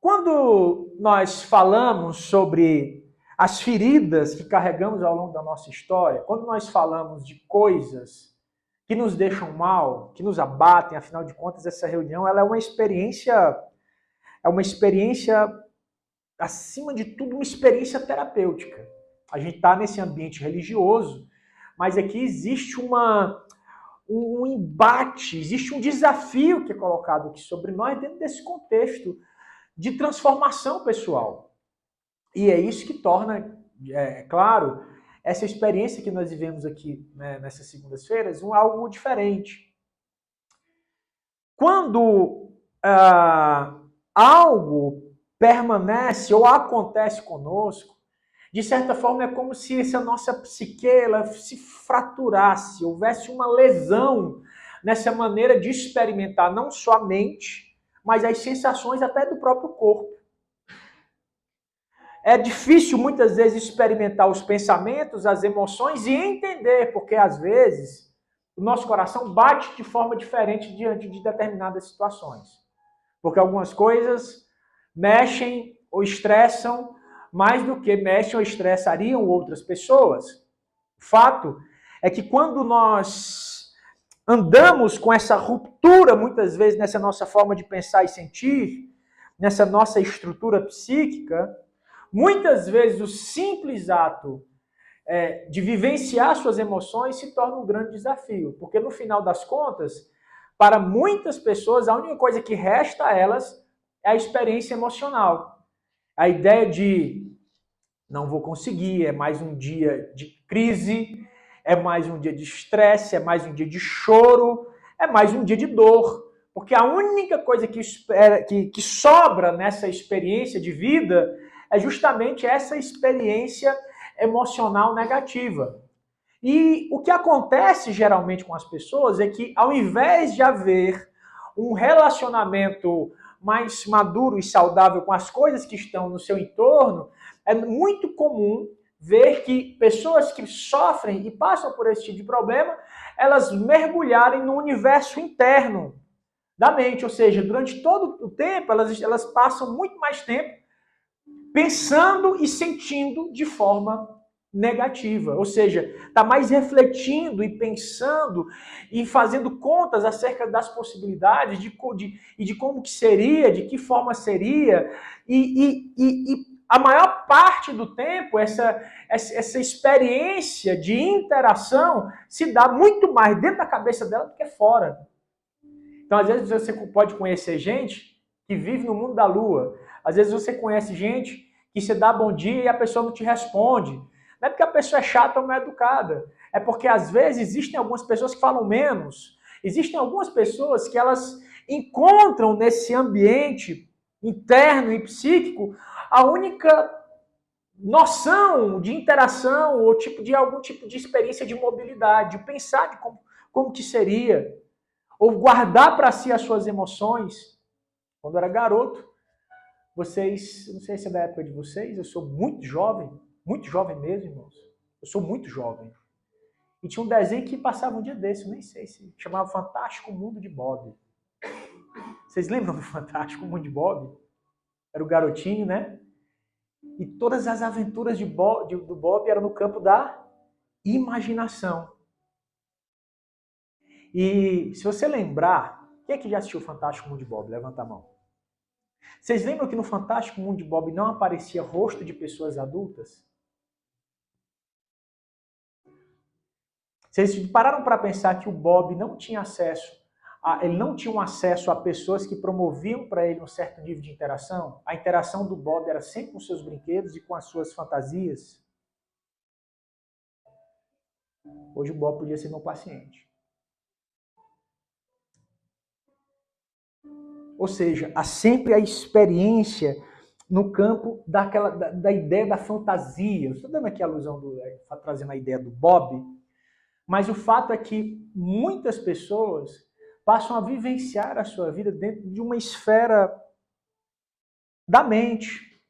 Quando nós falamos sobre as feridas que carregamos ao longo da nossa história, quando nós falamos de coisas que nos deixam mal, que nos abatem, afinal de contas, essa reunião ela é uma experiência, acima de tudo, uma experiência terapêutica. A gente está nesse ambiente religioso, mas aqui existe um embate, existe um desafio que é colocado aqui sobre nós dentro desse contexto de transformação pessoal. E é isso que torna, claro, essa experiência que nós vivemos aqui, né, nessas segundas-feiras, algo diferente. Quando algo permanece ou acontece conosco, de certa forma é como se essa nossa psique ela se fraturasse, houvesse uma lesão nessa maneira de experimentar não só a mente, mas as sensações até do próprio corpo. É difícil muitas vezes experimentar os pensamentos, as emoções e entender, porque às vezes o nosso coração bate de forma diferente diante de determinadas situações. Porque algumas coisas mexem ou estressam mais do que mexem ou estressariam outras pessoas. O fato é que quando nós andamos com essa ruptura, muitas vezes, nessa nossa forma de pensar e sentir, nessa nossa estrutura psíquica, muitas vezes o simples ato de vivenciar suas emoções se torna um grande desafio. Porque no final das contas, para muitas pessoas, a única coisa que resta a elas é a experiência emocional. A ideia de não vou conseguir, é mais um dia de crise, é mais um dia de estresse, é mais um dia de choro, é mais um dia de dor. Porque a única coisa que sobra nessa experiência de vida é justamente essa experiência emocional negativa. E o que acontece geralmente com as pessoas é que, ao invés de haver um relacionamento mais maduro e saudável com as coisas que estão no seu entorno, é muito comum ver que pessoas que sofrem e passam por esse tipo de problema, elas mergulharem no universo interno da mente, ou seja, durante todo o tempo, elas passam muito mais tempo pensando e sentindo de forma negativa, ou seja, está mais refletindo e pensando e fazendo contas acerca das possibilidades de como que seria, de que forma seria, e a maior parte do tempo essa experiência de interação se dá muito mais dentro da cabeça dela do que fora. Então, às vezes, você pode conhecer gente que vive no mundo da lua. Às vezes, você conhece gente que você dá bom dia e a pessoa não te responde. Não é porque a pessoa é chata ou mal educada. É porque, às vezes, existem algumas pessoas que falam menos. Existem algumas pessoas que elas encontram nesse ambiente interno e psíquico a única noção de interação ou algum tipo de experiência de mobilidade, de pensar de como que seria, ou guardar para si as suas emoções. Quando eu era garoto, vocês, não sei se é da época de vocês, eu sou muito jovem mesmo, irmãos. Eu sou muito jovem. E tinha um desenho que passava um dia desse, eu nem sei se chamava Fantástico Mundo de Bob. Vocês lembram do Fantástico Mundo de Bob? Era o garotinho, né? E todas as aventuras do Bob eram no campo da imaginação. E se você lembrar, quem é que já assistiu o Fantástico Mundo de Bob? Levanta a mão. Vocês lembram que no Fantástico Mundo de Bob não aparecia rosto de pessoas adultas? Vocês pararam para pensar que o Bob não tinha ele não tinha um acesso a pessoas que promoviam para ele um certo nível de interação? A interação do Bob era sempre com seus brinquedos e com as suas fantasias? Hoje o Bob podia ser meu paciente. Ou seja, há sempre a experiência no campo da ideia da fantasia. Estou dando aqui a alusão, trazendo a ideia do Bob, mas o fato é que muitas pessoas passam a vivenciar a sua vida dentro de uma esfera da mente,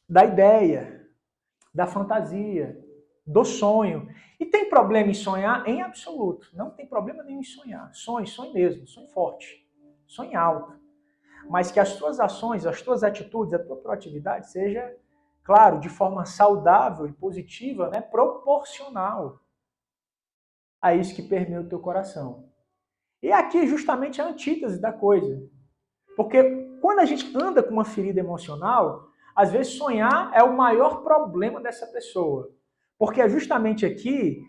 da ideia, da fantasia, do sonho. E tem problema em sonhar? Em absoluto. Não tem problema nenhum em sonhar. Sonhe mesmo, sonhe forte, sonhe alto. mas que as tuas ações, as tuas atitudes, a tua proatividade seja, claro, de forma saudável e positiva, né, proporcional a isso que permeia o teu coração. E aqui justamente a antítese da coisa. Porque quando a gente anda com uma ferida emocional, às vezes sonhar é o maior problema dessa pessoa. Porque é justamente aqui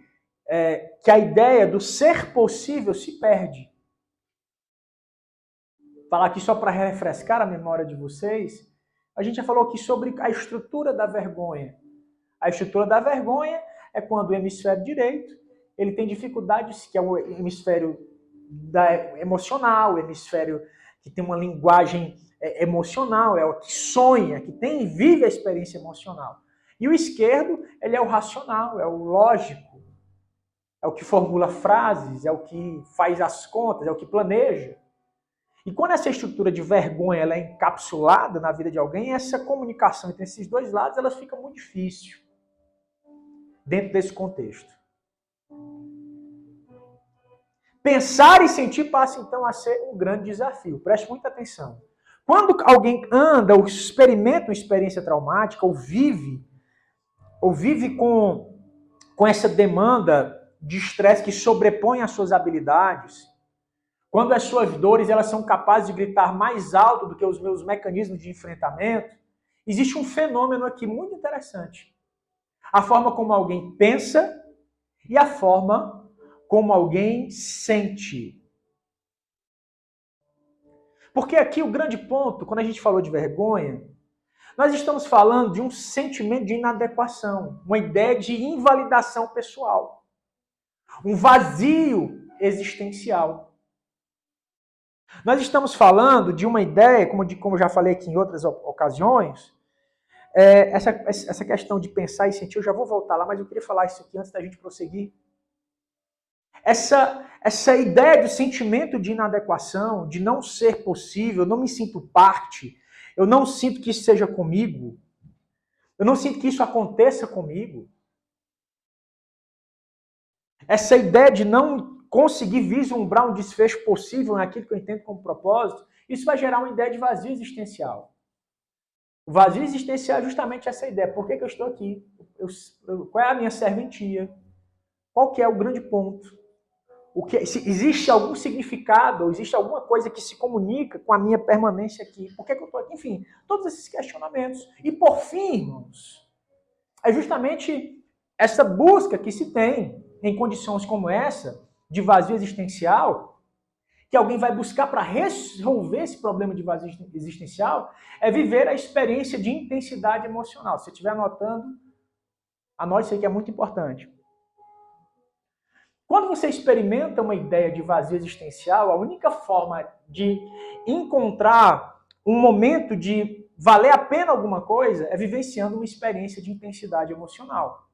que a ideia do ser possível se perde. Falar aqui só para refrescar a memória de vocês, a gente já falou aqui sobre a estrutura da vergonha. A estrutura da vergonha é quando o hemisfério direito ele tem dificuldades, que é o hemisfério emocional, o hemisfério que tem uma linguagem emocional, é o que sonha, que tem e vive a experiência emocional. E o esquerdo, ele é o racional, é o lógico, é o que formula frases, é o que faz as contas, é o que planeja. E quando essa estrutura de vergonha ela é encapsulada na vida de alguém, essa comunicação entre esses dois lados ela fica muito difícil dentro desse contexto. Pensar e sentir passa então a ser um grande desafio. Preste muita atenção. Quando alguém anda ou experimenta uma experiência traumática ou vive com essa demanda de estresse que sobrepõe as suas habilidades, quando as suas dores elas são capazes de gritar mais alto do que os meus mecanismos de enfrentamento, existe um fenômeno aqui muito interessante. A forma como alguém pensa e a forma como alguém sente. Porque aqui o grande ponto, quando a gente falou de vergonha, nós estamos falando de um sentimento de inadequação, uma ideia de invalidação pessoal, um vazio existencial. Nós estamos falando de uma ideia, como eu já falei aqui em outras ocasiões, essa questão de pensar e sentir, eu já vou voltar lá, mas eu queria falar isso aqui antes da gente prosseguir. Essa ideia do sentimento de inadequação, de não ser possível, eu não me sinto parte, eu não sinto que isso seja comigo, eu não sinto que isso aconteça comigo. Essa ideia de não conseguir vislumbrar um desfecho possível naquilo que eu entendo como propósito, isso vai gerar uma ideia de vazio existencial. O vazio existencial é justamente essa ideia. Por que eu estou aqui? Qual é a minha serventia? Qual que é o grande ponto? Se existe algum significado, ou existe alguma coisa que se comunica com a minha permanência aqui? Por que eu estou aqui? Enfim, todos esses questionamentos. E por fim, irmãos, é justamente essa busca que se tem em condições como essa, de vazio existencial, que alguém vai buscar para resolver esse problema de vazio existencial, é viver a experiência de intensidade emocional. Se você estiver anotando, anote isso aí que é muito importante. Quando você experimenta uma ideia de vazio existencial, a única forma de encontrar um momento de valer a pena alguma coisa é vivenciando uma experiência de intensidade emocional.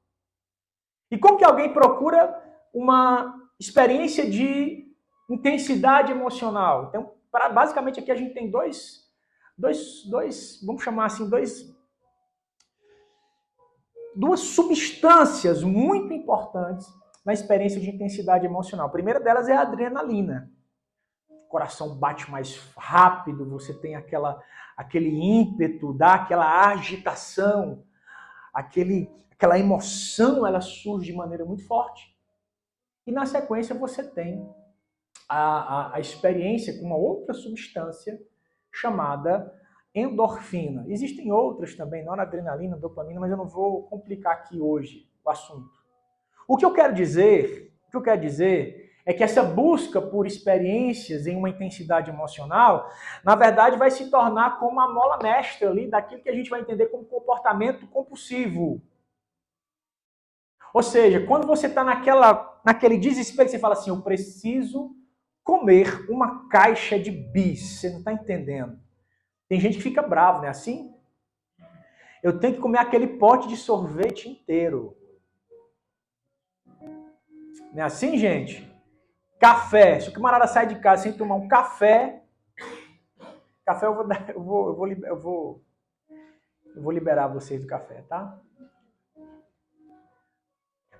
E como que alguém procura uma experiência de intensidade emocional? Então, basicamente aqui a gente tem dois, vamos chamar assim, duas substâncias muito importantes na experiência de intensidade emocional. A primeira delas é a adrenalina. O coração bate mais rápido, você tem aquele ímpeto, dá aquela agitação, aquela emoção, ela surge de maneira muito forte. E na sequência você tem a experiência com uma outra substância chamada endorfina. Existem outras também, noradrenalina, dopamina, mas eu não vou complicar aqui hoje o assunto. O que eu quero dizer é que essa busca por experiências em uma intensidade emocional, na verdade, vai se tornar como a mola mestra ali daquilo que a gente vai entender como comportamento compulsivo. Ou seja, quando você está naquele desespero que você fala assim, eu preciso comer uma caixa de bis, você não está entendendo. Tem gente que fica bravo, não é assim? Eu tenho que comer aquele pote de sorvete inteiro. Não é assim, gente? Café. Se o camarada sai de casa sem tomar um café eu vou liberar vocês do café, tá?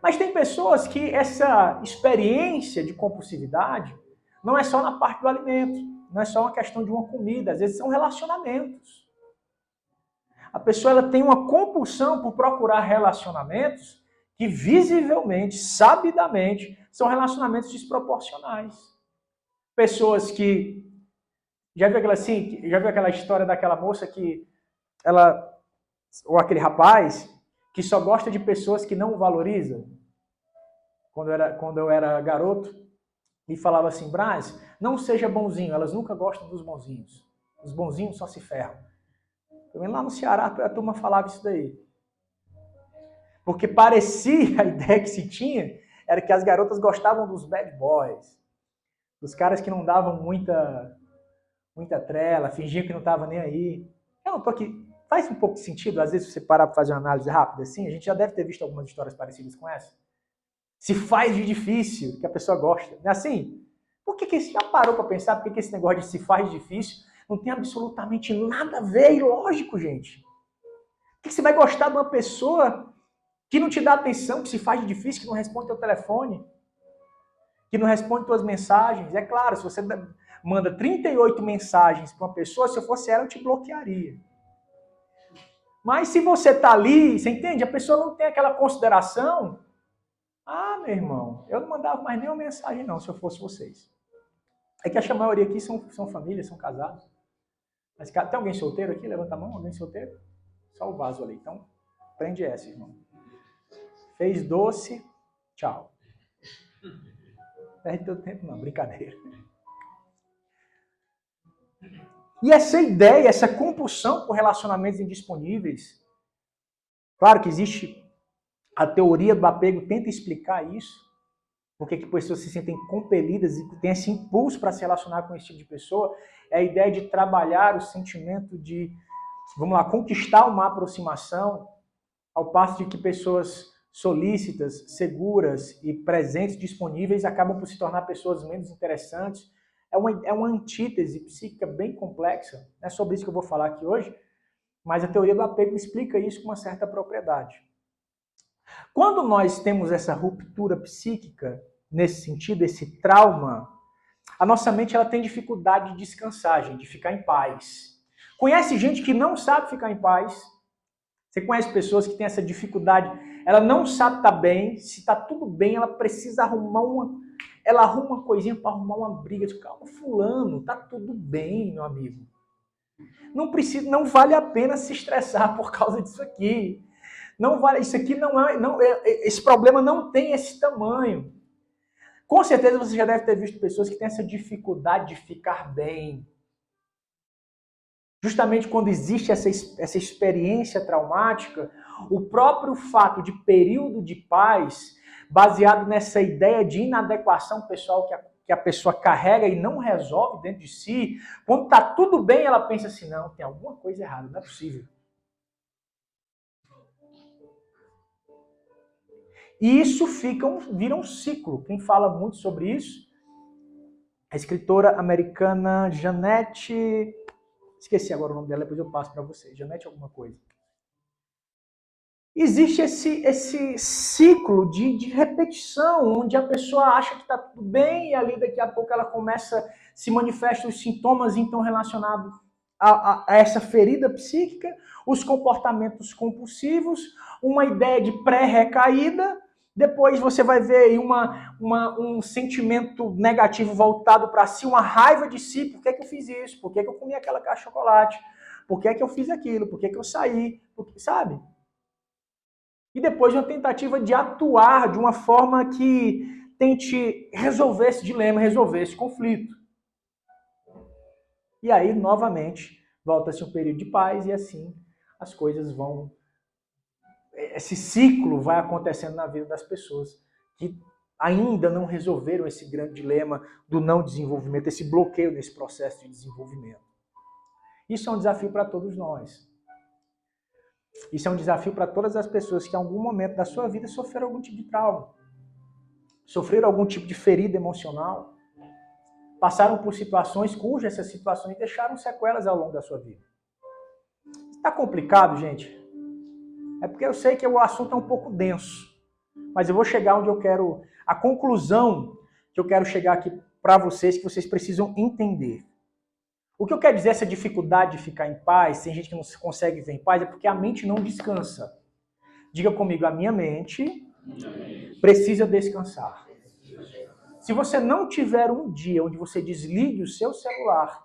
Mas tem pessoas que essa experiência de compulsividade não é só na parte do alimento. não é só uma questão de uma comida, às vezes são relacionamentos. A pessoa ela tem uma compulsão por procurar relacionamentos que visivelmente, sabidamente, são relacionamentos desproporcionais. Pessoas que... Já viu aquela história daquela moça que ela... Ou aquele rapaz que só gosta de pessoas que não o valorizam? Quando eu era garoto, me falava assim, Brás, não seja bonzinho, elas nunca gostam dos bonzinhos. Os bonzinhos só se ferram. Também lá no Ceará a turma falava isso daí. Porque parecia, a ideia que se tinha, era que as garotas gostavam dos bad boys. Dos caras que não davam muita trela, fingiam que não estava nem aí. Eu não tô aqui. Faz um pouco de sentido, às vezes, se você parar para fazer uma análise rápida assim, a gente já deve ter visto algumas histórias parecidas com essa. Se faz de difícil, que a pessoa gosta. Não é assim? Por que você já parou para pensar por que esse negócio de se faz de difícil não tem absolutamente nada a ver, e lógico, gente. Por que você vai gostar de uma pessoa que não te dá atenção, que se faz de difícil, que não responde teu telefone, que não responde tuas mensagens? É claro, se você manda 38 mensagens para uma pessoa, se eu fosse ela, eu te bloquearia. Mas se você tá ali, você entende? A pessoa não tem aquela consideração. Ah, meu irmão, eu não mandava mais nenhuma mensagem não, se eu fosse vocês. É que acho que a maioria aqui são famílias, são casados. Mas tem alguém solteiro aqui? Levanta a mão, alguém solteiro? Só o vaso ali. Então, prende essa, irmão. Fez doce, tchau. Perde teu tempo não, brincadeira. E essa ideia, essa compulsão por relacionamentos indisponíveis, claro que existe a teoria do apego, tenta explicar isso, porque que pessoas se sentem compelidas e têm esse impulso para se relacionar com esse tipo de pessoa, é a ideia de trabalhar o sentimento de, vamos lá, conquistar uma aproximação, ao passo de que pessoas solícitas, seguras e presentes, disponíveis, acabam por se tornar pessoas menos interessantes. É uma antítese psíquica bem complexa, não é sobre isso que eu vou falar aqui hoje, mas a teoria do apego explica isso com uma certa propriedade. Quando nós temos essa ruptura psíquica, nesse sentido, esse trauma, a nossa mente ela tem dificuldade de descansar, gente, de ficar em paz. Conhece gente que não sabe ficar em paz? Você conhece pessoas que têm essa dificuldade? Ela não sabe estar bem, se está tudo bem, ela precisa ela arruma uma coisinha para arrumar uma briga. De calma, fulano, tá tudo bem, meu amigo. Não vale a pena se estressar por causa disso aqui. Não vale, isso aqui esse problema não tem esse tamanho. Com certeza você já deve ter visto pessoas que têm essa dificuldade de ficar bem. Justamente quando existe essa experiência traumática, o próprio fato de período de paz, baseado nessa ideia de inadequação pessoal que a pessoa carrega e não resolve dentro de si, quando está tudo bem, ela pensa assim, não, tem alguma coisa errada, não é possível. E isso vira um ciclo. Quem fala muito sobre isso, a escritora americana Jeanette... Esqueci agora o nome dela, depois eu passo para vocês. Jeanette alguma coisa. Existe esse ciclo de repetição, onde a pessoa acha que está tudo bem e ali daqui a pouco ela se manifesta os sintomas então relacionados a essa ferida psíquica, os comportamentos compulsivos, uma ideia de pré-recaída, depois você vai ver aí um sentimento negativo voltado para si, uma raiva de si, por que eu fiz isso, por que eu comi aquela caixa de chocolate, por que eu fiz aquilo, por que eu saí, sabe? E depois uma tentativa de atuar de uma forma que tente resolver esse dilema, resolver esse conflito. E aí, novamente, volta-se um período de paz e assim as coisas vão... Esse ciclo vai acontecendo na vida das pessoas que ainda não resolveram esse grande dilema do não desenvolvimento, esse bloqueio nesse processo de desenvolvimento. Isso é um desafio para todos nós. Isso é um desafio para todas as pessoas que em algum momento da sua vida sofreram algum tipo de trauma, sofreram algum tipo de ferida emocional, passaram por situações cujas essas situações deixaram sequelas ao longo da sua vida. Está complicado, gente? É porque eu sei que o assunto é um pouco denso, mas eu vou chegar onde eu quero... A conclusão que eu quero chegar aqui para vocês, que vocês precisam entender. O que eu quero dizer, essa dificuldade de ficar em paz, tem gente que não consegue viver em paz, é porque a mente não descansa. Diga comigo, a minha mente precisa descansar. Se você não tiver um dia onde você desligue o seu celular,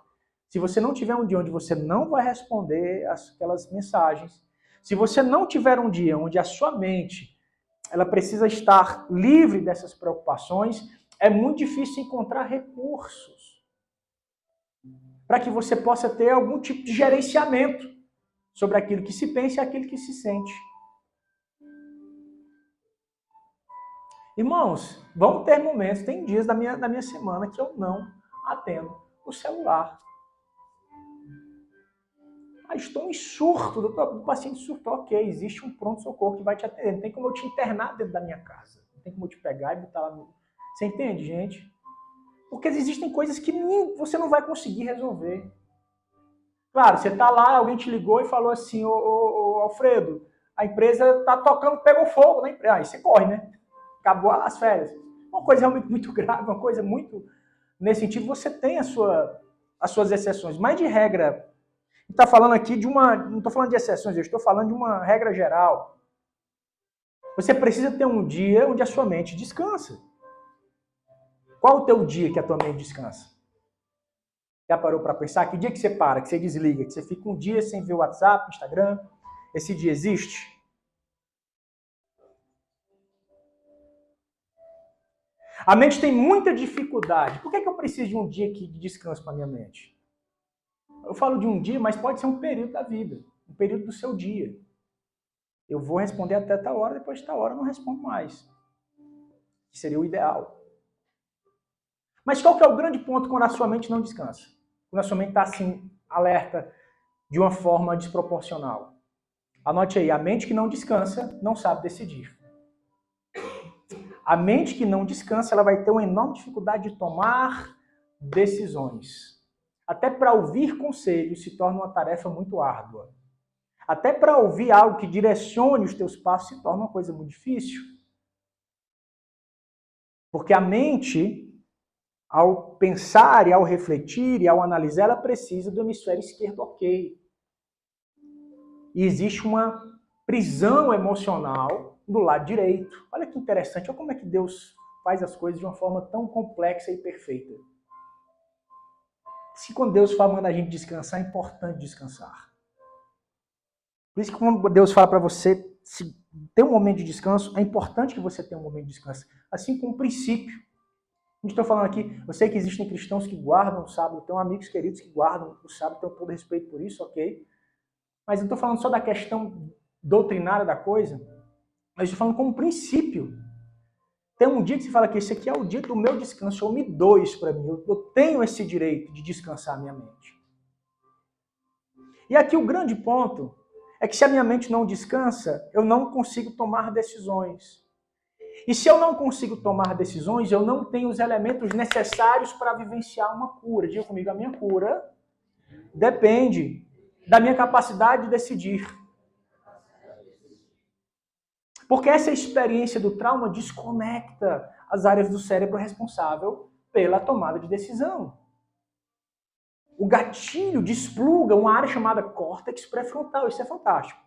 se você não tiver um dia onde você não vai responder aquelas mensagens, se você não tiver um dia onde a sua mente ela precisa estar livre dessas preocupações, é muito difícil encontrar recursos para que você possa ter algum tipo de gerenciamento sobre aquilo que se pensa e aquilo que se sente. Irmãos, vão ter momentos, tem dias da minha semana que eu não atendo o celular. Estou em surto, do paciente surtou. Ok, existe um pronto-socorro que vai te atender. Não tem como eu te internar dentro da minha casa. Não tem como eu te pegar e botar lá no... Você entende, gente? Porque existem coisas que você não vai conseguir resolver. Claro, você está lá, alguém te ligou e falou assim, ô Alfredo, a empresa está tocando, pegou fogo na empresa. Aí você corre, né? Acabou as férias. Uma coisa realmente muito grave, uma coisa muito... Nesse sentido, você tem as suas exceções. Mas, de regra, está falando aqui de uma... Não estou falando de exceções, eu estou falando de uma regra geral. Você precisa ter um dia onde a sua mente descansa. Qual o teu dia que a tua mente descansa? Já parou para pensar? Que dia que você para, que você desliga, que você fica um dia sem ver o WhatsApp, Instagram? Esse dia existe? A mente tem muita dificuldade. Por que eu preciso de um dia de descanso para a minha mente? Eu falo de um dia, mas pode ser um período da vida, um período do seu dia. Eu vou responder até tal hora, depois de tal hora eu não respondo mais. Que seria o ideal. Mas qual que é o grande ponto quando a sua mente não descansa? Quando a sua mente está assim, alerta de uma forma desproporcional. Anote aí, a mente que não descansa não sabe decidir. A mente que não descansa, ela vai ter uma enorme dificuldade de tomar decisões. Até para ouvir conselhos se torna uma tarefa muito árdua. Até para ouvir algo que direcione os teus passos se torna uma coisa muito difícil. Porque a mente, ao pensar e ao refletir e ao analisar, ela precisa do hemisfério esquerdo ok. E existe uma prisão emocional do lado direito. Olha que interessante, olha como é que Deus faz as coisas de uma forma tão complexa e perfeita. Se quando Deus manda a gente descansar, é importante descansar. Por isso que quando Deus fala para você ter um momento de descanso, é importante que você tenha um momento de descanso. Assim como um princípio. A gente está falando aqui, eu sei que existem cristãos que guardam o sábado, tenho amigos queridos que guardam o sábado, tenho todo respeito por isso, ok? Mas eu estou falando só da questão doutrinária da coisa, mas estou falando como princípio. Tem um dia que você fala que esse aqui é o dia do meu descanso, eu me dou isso para mim, eu tenho esse direito de descansar a minha mente. E aqui o grande ponto é que se a minha mente não descansa, eu não consigo tomar decisões. E se eu não consigo tomar decisões, eu não tenho os elementos necessários para vivenciar uma cura. Diga comigo, a minha cura depende da minha capacidade de decidir. Porque essa experiência do trauma desconecta as áreas do cérebro responsável pela tomada de decisão. O gatilho despluga uma área chamada córtex pré-frontal. Isso é fantástico.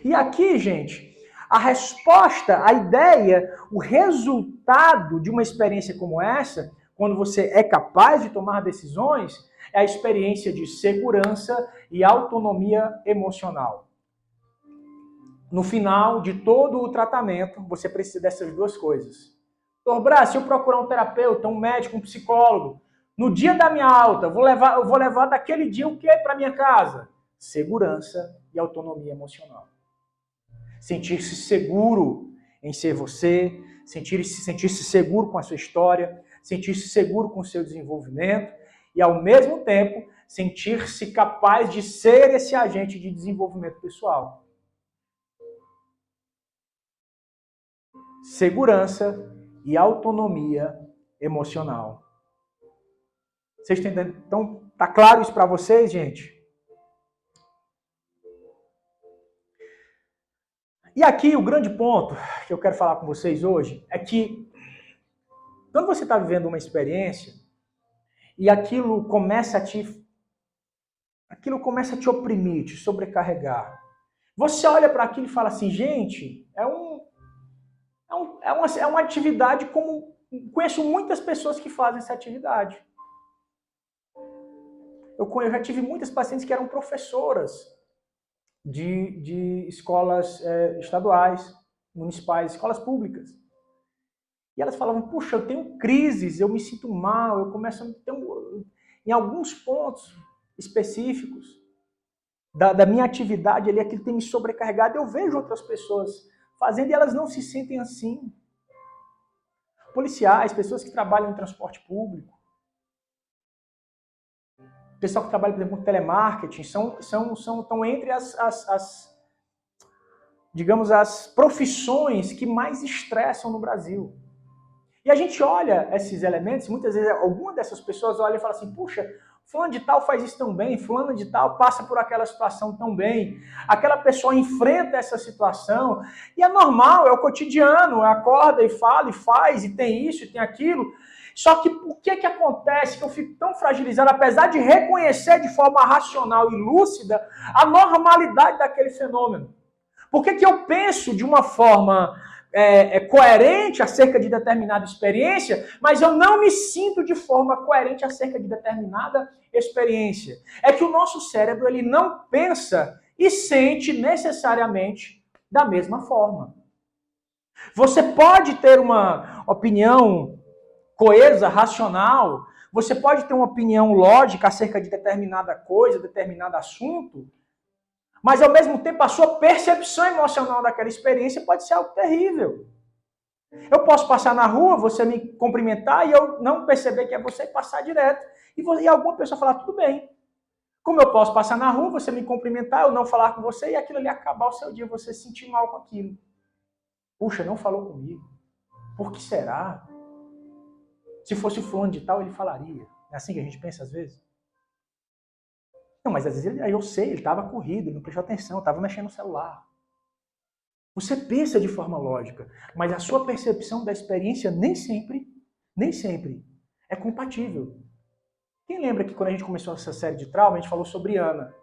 E aqui, gente, a resposta, a ideia, o resultado de uma experiência como essa, quando você é capaz de tomar decisões, é a experiência de segurança e autonomia emocional. No final de todo o tratamento, você precisa dessas duas coisas. Doutor Brás, se eu procurar um terapeuta, um médico, um psicólogo, no dia da minha alta, eu vou levar daquele dia o que para minha casa? Segurança e autonomia emocional. Sentir-se seguro em ser você, sentir-se seguro com a sua história, sentir-se seguro com o seu desenvolvimento e, ao mesmo tempo, sentir-se capaz de ser esse agente de desenvolvimento pessoal. Segurança e autonomia emocional. Vocês estão entendendo? Então, tá claro isso para vocês, gente? E aqui o grande ponto que eu quero falar com vocês hoje é que quando você está vivendo uma experiência e aquilo começa a te aquilo começa a te oprimir, te sobrecarregar. Você olha para aquilo e fala assim, gente, é uma atividade como... Conheço muitas pessoas que fazem essa atividade. Eu já tive muitas pacientes que eram professoras de escolas estaduais, municipais, escolas públicas. E elas falavam, puxa, eu tenho crises, eu me sinto mal, eu começo a ter em alguns pontos específicos da minha atividade ali, aquilo tem me sobrecarregado. Eu vejo outras pessoas fazendo e elas não se sentem assim. Policiais, pessoas que trabalham em transporte público, pessoal que trabalha, por exemplo, com telemarketing, estão entre digamos, as profissões que mais estressam no Brasil. E a gente olha esses elementos, muitas vezes alguma dessas pessoas olha e fala assim, puxa, fulano de tal faz isso tão bem, fulano de tal passa por aquela situação tão bem, aquela pessoa enfrenta essa situação, e é normal, é o cotidiano, acorda e fala e faz, e tem isso e tem aquilo. Só que o que acontece que eu fico tão fragilizado, apesar de reconhecer de forma racional e lúcida a normalidade daquele fenômeno? Por que eu penso de uma forma coerente acerca de determinada experiência, mas eu não me sinto de forma coerente acerca de determinada experiência? É que o nosso cérebro ele não pensa e sente necessariamente da mesma forma. Você pode ter uma opinião coesa, racional, você pode ter uma opinião lógica acerca de determinada coisa, determinado assunto, mas ao mesmo tempo a sua percepção emocional daquela experiência pode ser algo terrível. Eu posso passar na rua, você me cumprimentar e eu não perceber que é você e passar direto. E alguma pessoa falar, tudo bem. Como eu posso passar na rua, você me cumprimentar, eu não falar com você e aquilo ali acabar o seu dia, você se sentir mal com aquilo. Puxa, não falou comigo. Por que será? Se fosse o fulano de tal, ele falaria. É assim que a gente pensa às vezes? Não, mas às vezes eu sei, ele estava corrido, ele não prestou atenção, estava mexendo no celular. Você pensa de forma lógica, mas a sua percepção da experiência nem sempre é compatível. Quem lembra que quando a gente começou essa série de trauma, a gente falou sobre Ana?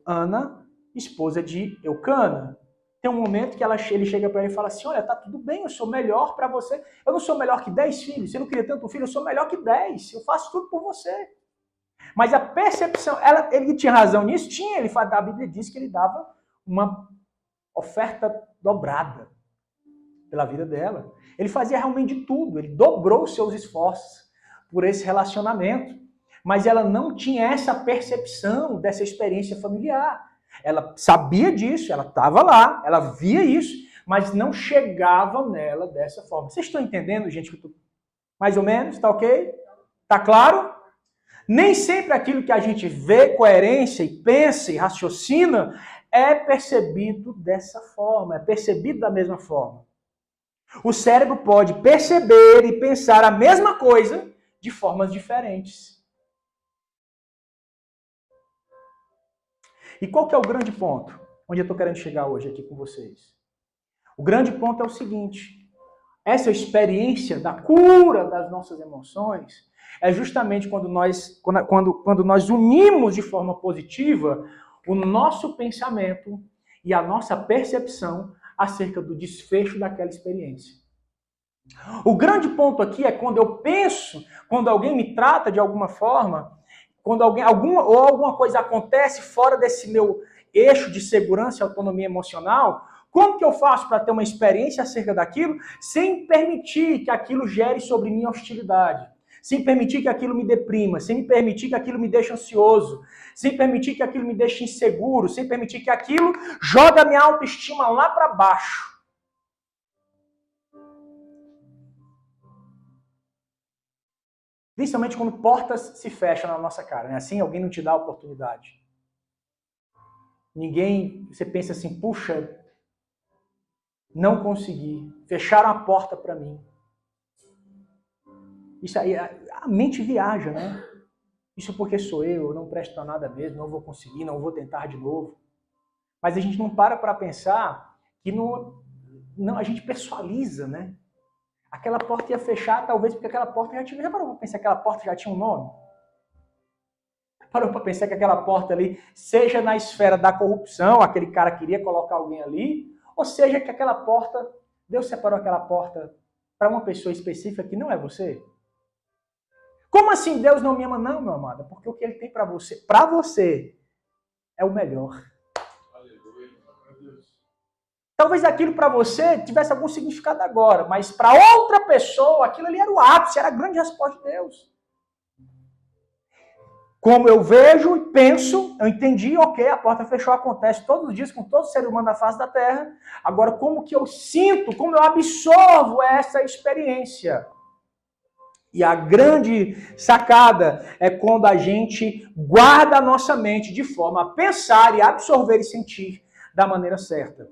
Ana, esposa de Eucana. Tem um momento que ele chega para ele e fala assim, olha, tá tudo bem, eu sou melhor para você. Eu não sou melhor que 10 filhos, você não queria tanto filho, eu sou melhor que 10, eu faço tudo por você. Mas a percepção, ele tinha razão nisso? Tinha, a Bíblia diz que ele dava uma oferta dobrada pela vida dela. Ele fazia realmente de tudo, ele dobrou os seus esforços por esse relacionamento. Mas ela não tinha essa percepção dessa experiência familiar. Ela sabia disso, ela estava lá, ela via isso, mas não chegava nela dessa forma. Vocês estão entendendo, gente? Mais ou menos, tá ok? Tá claro? Nem sempre aquilo que a gente vê coerência e pensa e raciocina é percebido dessa forma, é percebido da mesma forma. O cérebro pode perceber e pensar a mesma coisa de formas diferentes. E qual que é o grande ponto? Onde eu estou querendo chegar hoje aqui com vocês? O grande ponto é o seguinte: essa experiência da cura das nossas emoções é justamente quando nós unimos de forma positiva o nosso pensamento e a nossa percepção acerca do desfecho daquela experiência. O grande ponto aqui é quando eu penso, quando alguém me trata de alguma forma, quando alguma coisa acontece fora desse meu eixo de segurança e autonomia emocional, como que eu faço para ter uma experiência acerca daquilo sem permitir que aquilo gere sobre mim hostilidade? Sem permitir que aquilo me deprima, sem permitir que aquilo me deixe ansioso, sem permitir que aquilo me deixe inseguro, sem permitir que aquilo jogue a minha autoestima lá para baixo. Principalmente quando portas se fecham na nossa cara, né? Assim alguém não te dá a oportunidade. Você pensa assim, puxa, não consegui, fecharam a porta para mim. Isso aí, a mente viaja, né? Isso porque sou eu não presto para nada mesmo, não vou conseguir, não vou tentar de novo. Mas a gente não para pensar que a gente pessoaliza, né? Aquela porta ia fechar, talvez porque aquela porta já tinha... Já parou para pensar que aquela porta já tinha um nome? Parou para pensar que aquela porta ali, seja na esfera da corrupção, aquele cara queria colocar alguém ali, ou seja que aquela porta, Deus separou aquela porta para uma pessoa específica que não é você? Como assim Deus não me ama? Não, meu amado, porque o que Ele tem para você é o melhor. Talvez aquilo para você tivesse algum significado agora, mas para outra pessoa, aquilo ali era o ápice, era a grande resposta de Deus. Como eu vejo e penso, eu entendi, ok, a porta fechou, acontece todos os dias com todo ser humano na face da Terra. Agora, como que eu sinto, como eu absorvo essa experiência? E a grande sacada é quando a gente guarda a nossa mente de forma a pensar e absorver e sentir da maneira certa.